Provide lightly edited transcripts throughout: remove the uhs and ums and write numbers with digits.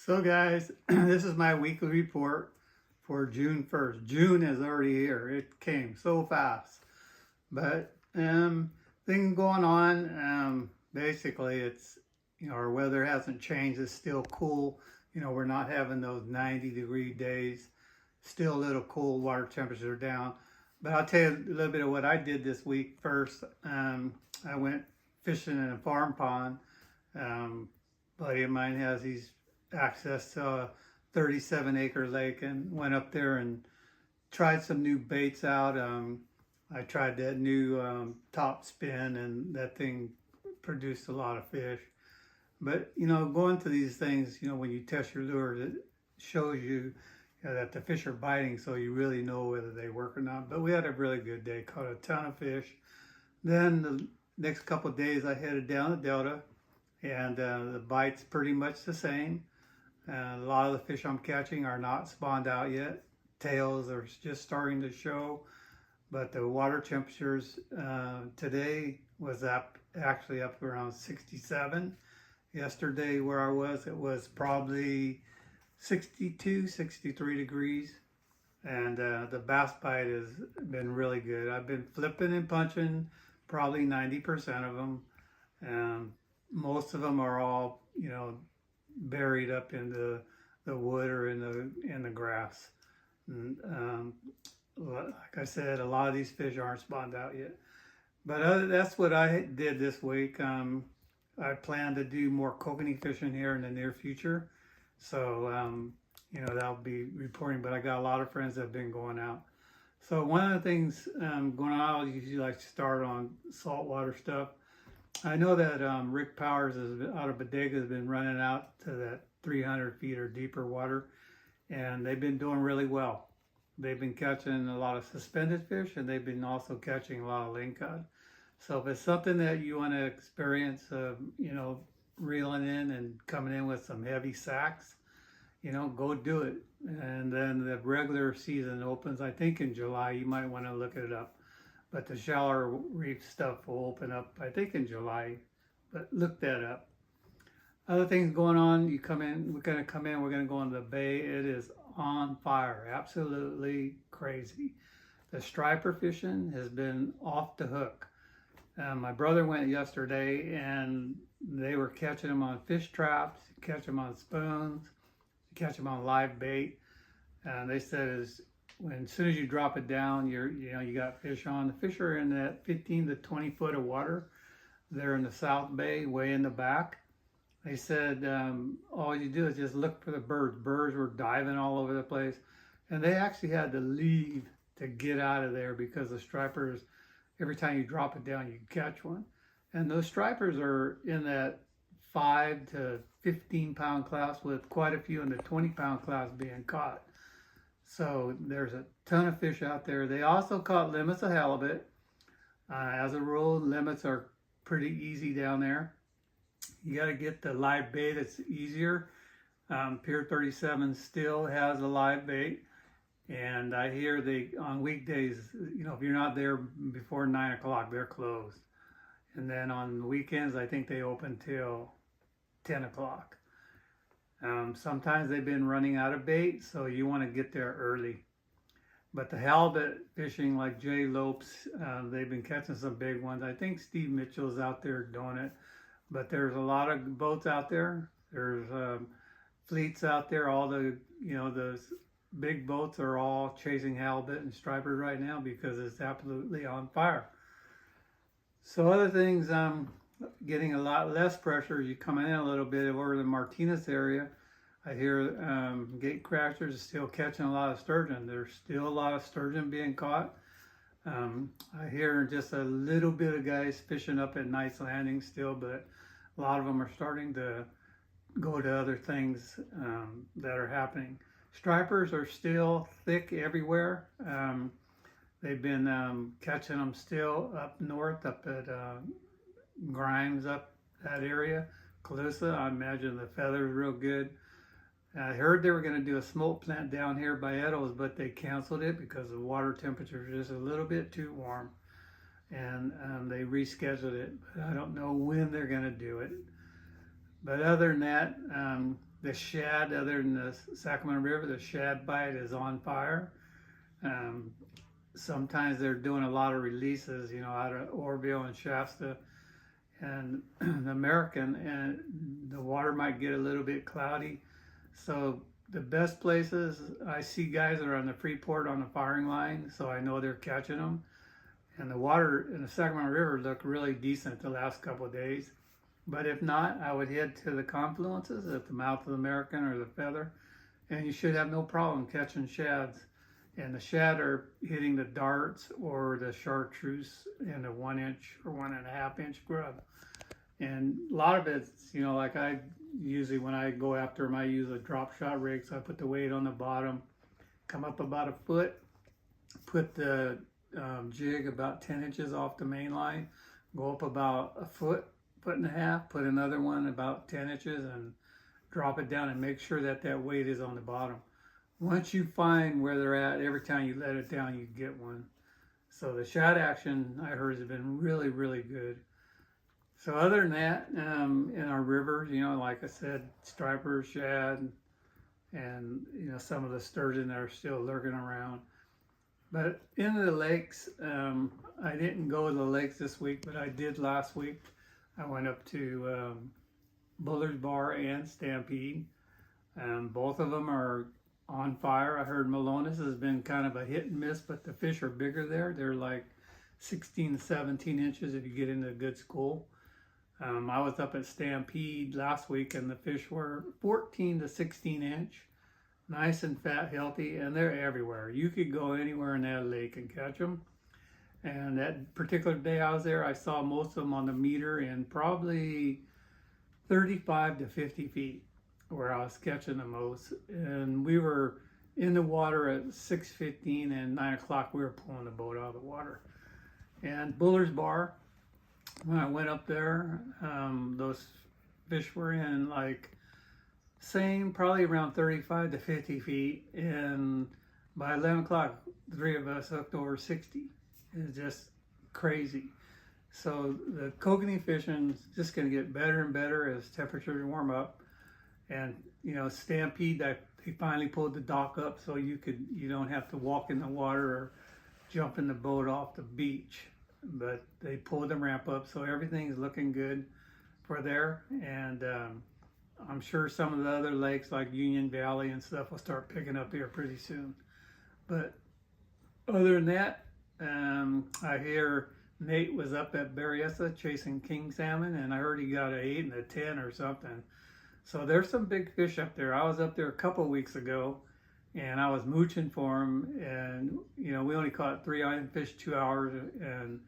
So guys, this is my weekly report for June 1st. June is already here. It came so fast. But things going on, basically our weather hasn't changed. It's still cool. We're not having those 90-degree days. Still a little cool, water temperatures are down. But I'll tell you a little bit of what I did this week first. I went fishing in a farm pond. Buddy of mine has access to a 37-acre lake and went up there and tried some new baits out. I tried that new top spin, and that thing produced a lot of fish. But going to these things, when you test your lures, it shows you, that the fish are biting, so you really know whether they work or not. But we had a really good day, caught a ton of fish. Then the next couple of days I headed down the delta, and the bite's pretty much the same. A lot of the fish I'm catching are not spawned out yet. Tails are just starting to show, but the water temperatures today was actually up around 67. Yesterday where I was, it was probably 62, 63 degrees. And the bass bite has been really good. I've been flipping and punching probably 90% of them. Most of them are all, buried up in the wood or in the grass. And, like I said, a lot of these fish aren't spawned out yet. But that's what I did this week. I plan to do more kokanee fishing here in the near future. So, that'll be reporting, but I got a lot of friends that have been going out. So one of the things going on, I usually like to start on saltwater stuff. I know that Rick Powers out of Bodega has been running out to that 300 feet or deeper water, and they've been doing really well. They've been catching a lot of suspended fish, and they've been also catching a lot of lingcod. So if it's something that you want to experience, reeling in and coming in with some heavy sacks, go do it. And then the regular season opens, I think, in July. You might want to look it up. But the shallower reef stuff will open up, I think, in July. But look that up. Other things going on, we're going to go into the bay. It is on fire, absolutely crazy. The striper fishing has been off the hook. My brother went yesterday, and they were catching them on fish traps, catch them on spoons, catch them on live bait. And they said as soon as you drop it down, you got fish on. The fish are in that 15 to 20 foot of water. They're in the South Bay, way in the back. They said all you do is just look for the birds. Birds were diving all over the place, and they actually had to leave to get out of there because the stripers, every time you drop it down, you catch one. And those stripers are in that 5 to 15 pound class, with quite a few in the 20 pound class being caught. So there's a ton of fish out there. They also caught limits of halibut. As a rule, limits are pretty easy down there. You got to get the live bait. It's easier. Pier 37 still has a live bait. And I hear on weekdays, if you're not there before 9 o'clock, they're closed. And then on weekends, I think they open till 10 o'clock. Sometimes they've been running out of bait, so you want to get there early. But the halibut fishing, like Jay Lopes, they've been catching some big ones. I think Steve Mitchell's out there doing it. But there's a lot of boats out there. There's fleets out there. All the big boats are all chasing halibut and stripers right now because it's absolutely on fire. So other things, getting a lot less pressure. You come in a little bit over the Martinez area. I hear gate crashers are still catching a lot of sturgeon. There's still a lot of sturgeon being caught. I hear just a little bit of guys fishing up at Knight's Landing still, but a lot of them are starting to go to other things that are happening. Stripers are still thick everywhere. They've been catching them still up north, up at Grimes, up that area. Calusa, I imagine the feather's real good. I heard they were going to do a smoke plant down here by Eddowes, but they canceled it because the water temperature is just a little bit too warm. And they rescheduled it. But I don't know when they're going to do it. But other than that, the shad, other than the Sacramento River, the shad bite is on fire. Um, Sometimes they're doing a lot of releases, out of Orville and Shasta and the American, and the water might get a little bit cloudy. So the best places, I see guys that are on the Freeport on the firing line, so I know they're catching them. And the water in the Sacramento River looked really decent the last couple of days. But if not, I would head to the confluences at the mouth of the American or the Feather, and you should have no problem catching shads. And the shad are hitting the darts or the chartreuse in a 1 inch or 1.5 inch grub. And a lot of it's, like I usually, when I go after them, I use a drop shot rig. So I put the weight on the bottom, come up about a foot, put the jig about 10 inches off the main line, go up about a foot, 1.5 feet, put another one about 10 inches and drop it down and make sure that that weight is on the bottom. Once you find where they're at, every time you let it down, you get one. So the shad action, I heard, has been really, really good. So other than that, in our rivers, like I said, striper, shad, and, some of the sturgeon that are still lurking around. But in the lakes, I didn't go to the lakes this week, but I did last week. I went up to Buller's Bar and Stampede. Both of them are on fire. I heard Malones has been kind of a hit and miss, but the fish are bigger there. They're like 16 to 17 inches if you get into a good school. I was up at Stampede last week and the fish were 14 to 16 inch, nice and fat, healthy, and they're everywhere. You could go anywhere in that lake and catch them. And that particular day I was there, I saw most of them on the meter in probably 35 to 50 feet. Where I was catching the most, and we were in the water at 6:15 and 9 o'clock we were pulling the boat out of the water. And Buller's Bar, when I went up there, those fish were in like probably around 35 to 50 feet, and by 11 o'clock the three of us hooked over 60. It's just crazy. So the kokanee fishing is just going to get better and better as temperatures warm up. And Stampede, that they finally pulled the dock up so you don't have to walk in the water or jump in the boat off the beach. But they pulled the ramp up, so everything's looking good for there. And I'm sure some of the other lakes like Union Valley and stuff will start picking up here pretty soon. But other than that, I hear Nate was up at Berryessa chasing king salmon, and I heard he got an 8 and a 10 or something. So there's some big fish up there. I was up there a couple weeks ago, and I was mooching for them, and we only caught 3 ironfish 2 hours and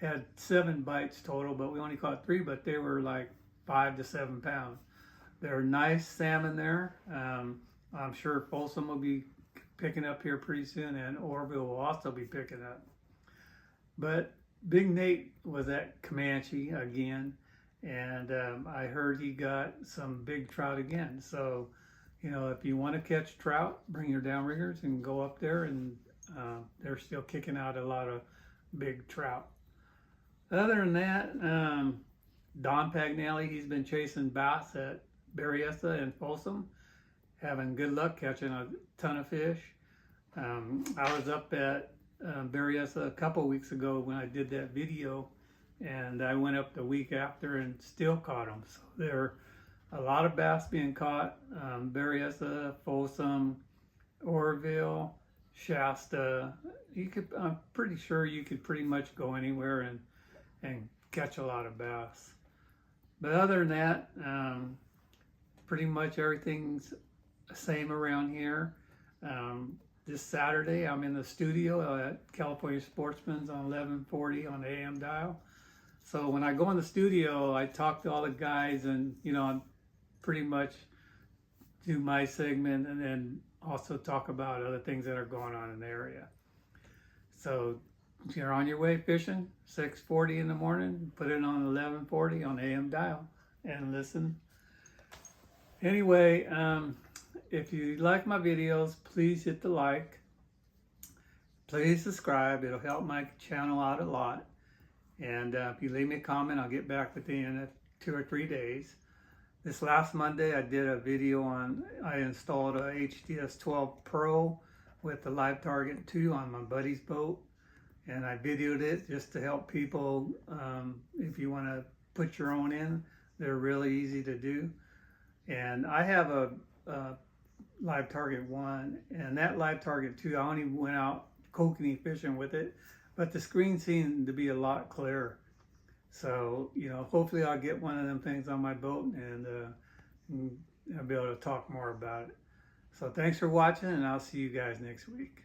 had 7 bites total, but we only caught 3, but they were like 5 to 7 pounds. They're nice salmon there. I'm sure Folsom will be picking up here pretty soon, and Orville will also be picking up. But Big Nate was at Comanche again. And I heard he got some big trout again. So, if you want to catch trout, bring your downriggers and go up there, and they're still kicking out a lot of big trout. Other than that, Don Pagnelli, he's been chasing bass at Berryessa and Folsom, having good luck catching a ton of fish. I was up at Berryessa a couple weeks ago when I did that video, and I went up the week after and still caught them. So there are a lot of bass being caught. Berryessa, Folsom, Orville, Shasta. I'm pretty sure you could pretty much go anywhere and catch a lot of bass. But other than that, pretty much everything's the same around here. This Saturday, I'm in the studio at California Sportsman's on 1140 on the AM dial. So when I go in the studio, I talk to all the guys, and I pretty much do my segment and then also talk about other things that are going on in the area. So if you're on your way fishing, 6:40 in the morning, put it on 1140 on the AM dial and listen. Anyway, if you like my videos, please hit the like. Please subscribe. It'll help my channel out a lot. And if you leave me a comment, I'll get back with you in 2 or 3 days. This last Monday I did a video on, I installed a HDS 12 Pro with the Live Target 2 on my buddy's boat, and I videoed it just to help people. If you want to put your own in, they're really easy to do. And I have a Live Target 1, and that Live Target 2, I only went out kokanee fishing with it, but the screen seemed to be a lot clearer. So, you know, hopefully I'll get one of them things on my boat, and I'll be able to talk more about it. So thanks for watching, and I'll see you guys next week.